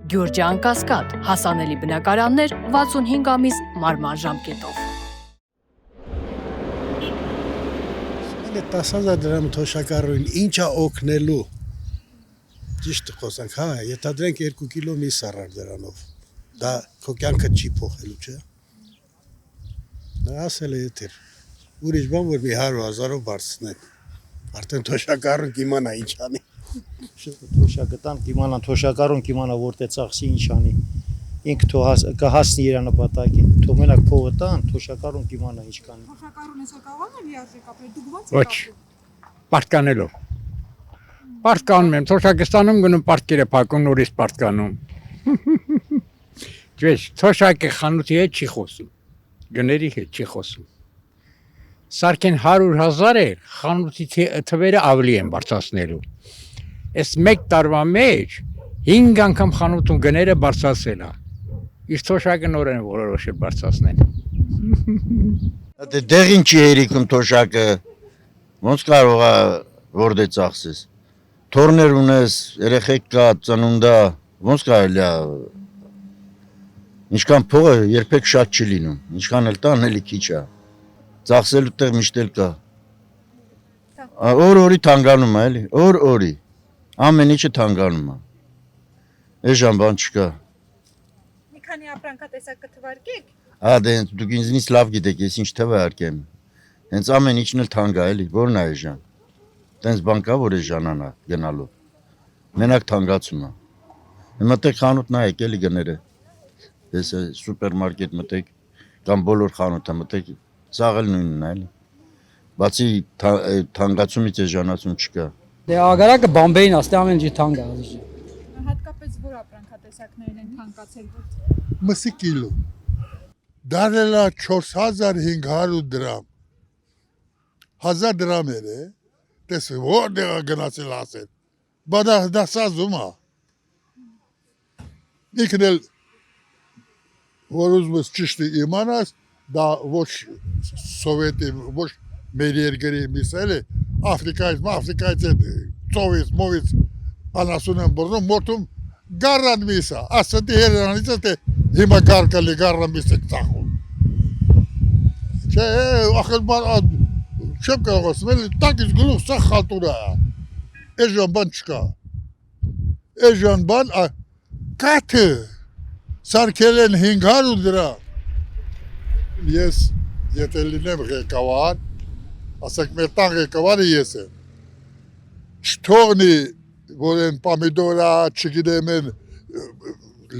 Գյուրջան Կասկադ, հասանելի բնակարաններ 65 ամիս մարման ժամկետով։ 10,000 դրամ թոշակառուն ինչա օգնելու։ Ճիշտ խոսանք, հա, ենթադրենք 2 կիլո միս առար դրանով։ Դա քո կյանքը չի փոխելու, չէ՞։ Նա ասել է եթեր։ Ուրիշ բան որ մի 100,000-ով բարձնեն։ Արդեն թոշակառուն կիմանա ինչ անի։ Թոշակտան կիմանա, թոշակառուն կիմանա որտե ծախսի ինչ անի։ Ինքը կհասնի իր նպատակին։ Թող մենակ փողը տան, թոշակառուն կիմանա ինչ կանի։ Թոշակառուն էսօր կարող է լիարժեք ապրել, դուք ո՞նց Ոչ, պարտկանելով։ Պարտկանում եմ, թոշակստանում գնում պարտքերը փակում, նորից պարտկանում։ Ջես, թոշակը խանութի հետ չի խոսում, գների հետ չի խոսում։ Սարքեն 100,000 է, խանութի թվերը ավելի են բարձրացնելու։ Այս մեկ տարվա մեջ 5 անգամ խանութում գները բարձրացել է։ Իսկ թոշակը նոր են որոշել բարձրացնել։ Դեղին չի հերիքում թոշակը, ոնց կարող է որտե ծախսես։ Թորներ ունես, երեխեք կա, ծնունդա, ոնց կարելի է։ Ինչքան փողը երբեք շատ չի լինում, ինչքան էլ տան էլի քիչ է։ Ծախսելու տեղ միշտ էլ կա։ Օր-օրի թանկանում է, էլի, օր-օրի։ Ամեն ինչը թանկանում է։ Էժան բան չկա։ Մի քանի ապրանքատեսակ կթվարկեք։ Հա, դե դուք ինձնից լավ գիտեք, ես ինչ թվա արկեմ։ Հենց ամեն ինչն էլ թանկ է, էլի, որն է էժան։ Տենց բան կա, որ էժանանա գնալու։ Մենակ թանկացում է։ Մտեք խանութ նայեք, էլի գները։ Ես սուպերմարկետ մտեք, կամ բոլոր խանութը մտեք, սաղ էլ նույնն է, էլի։ Բացի թանկացումից էժանացում չկա։ Դե ագարակը բամբեին ասते ամեն ինչ թանկ է։ Հատկապես որ ապրանքատեսակներն են թանկացել։ Մսի կիլո։ Դարելա 4,500 դրամ։ 1000 դրամ էր, տես որտեղ գնացել ասել։ Դա սազում է։ Ինքն էլ որ ուզում ես ճիշտ իմանաս, դա ոչ սովետի, ոչ մեր երկրի միսել է, Աֆրիկայից է, ծովից, անասուն են բորնում, մորտում գարան միսա, ասատի հերանից է, թե հիմա գարկալի գարան միս եք ծախում։ Չէ, ախել բան, չեմ կարող ասում, էլի տակից գլուխ սա խալտուրա է, էժան բան չկա, էժան բան, կաթը, սարքել են 500 դրամ, ես եթե լինեմ ղեկավար, ասեք մեր տան ղեկավարը ես եմ, չթողնի, որ են պամիդորա, չգիտեմ են,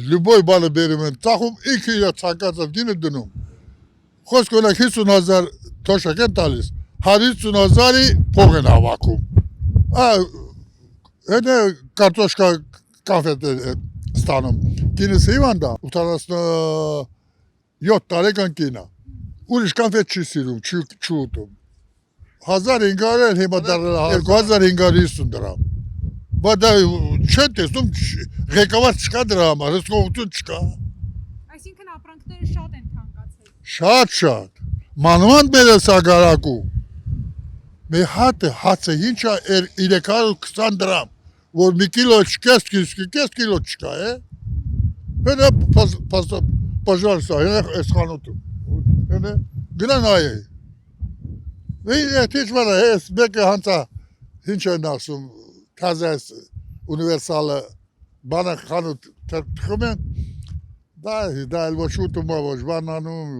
լյուբոյ բանը բերում են, ծախում ինքը իր ցանկացած գինը դնում, խոսք ունենք 50,000 թոշակ են տալիս, 150,000-ի փող են հավաքում, հետը կարտոշկա կանֆետ ստանում, կինս հիվանդա, 87 տարեկան կինա, ուրիշ կանֆետ չի սիրում, չի ուտում, 1500 են հիմա դարել 2550 դրամ, բա դա չեն տեսնում, ղեկավար չկա դրա համար, հսկողություն չկա։ Այսինքն ապրանքները շատ են թանկացել։ Շատ, մանման մեր ես ագարակում, մեր հացը ինչա 320 դրամ, որ մի կիլո չկես կիլո չկա, հետը պաժար սա, ես խանութում, գնա նայ է, Ինչ վրա ես մեկը հանցա, ինչ են ասում, թազը ես ունիվերսալը բանը խանութ թխում են, դա էլ ոչ ուտում է, ոչ բանանում,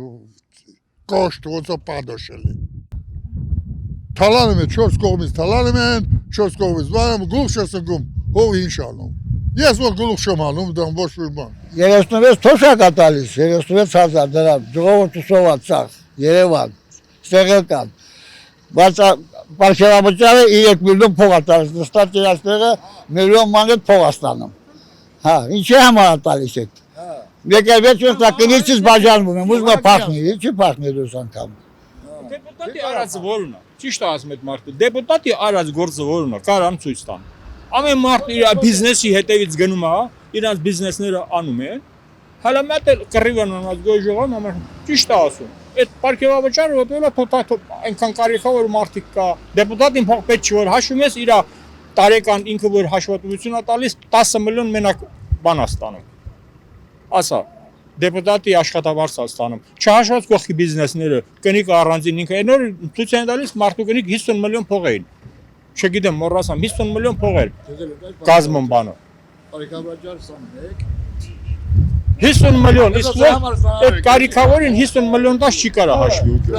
կոշտ, ոնց է պադոշել է։ Թալանում են, 4 կողմից թալանում են, 4 կողմից բանում, գլուխ չես ընկում, հով ինչ անում։ Ես որ գլուխ չեմ անում, դա ոչ մի բան։ 36 թոշակ է տալիս, 36,000 դրամ, ժողովուրդը սոված ծախ, Երևան, Սեղեկան։ Բայց պարքևամրջարը 3 միլիոն փող է տալիս, նստած իրաց տեղը միլիոն մանետ փող է ստանում։ Հա, ինչի համար է տալիս եք։ Եկել վեցուց դա կնիցից բաժանում եմ, ուզում է փախնի, ինչի փախնի դուս անգամ։ Դեպուտատի արած որն է, ճիշտ ասում եք մարդը, դեպուտատի արած գործը որն է, կարամ ցույց տան։ Ամեն մարդ իր բիզնեսի հետևից գնում է, իրանց բիզնեսները անում են, հələ մետ էլ կռիվն ունած գոյժողան, ամեն ճիշտ է ասում։ Այդ պարքևավճարը ոտելա թոթա այնքան կարիքա որ մարդիկ կա, դեպուտատին փող պետք չի որ հաշվում ես իր տարեկան ինքը որ հաշվետվություն է տալիս 10 միլիոն մենակ բան է ստանում։ ասա դեպուտատի աշխատավարձ ստանում։ Չհաշված կողքի բիզնեսները, կնիկ առանձին ինքը այնօր ցույց են տալիս մարդու կնիկ 50 միլիոն փող էին։ Չգիտեմ, մոռացամ 50 միլիոն փող էր կազմում բանը։ 50 միլիոն, իսկ այդ կարիքավորին 50 միլիոն դաշ չի կարա հաշվի ուտել։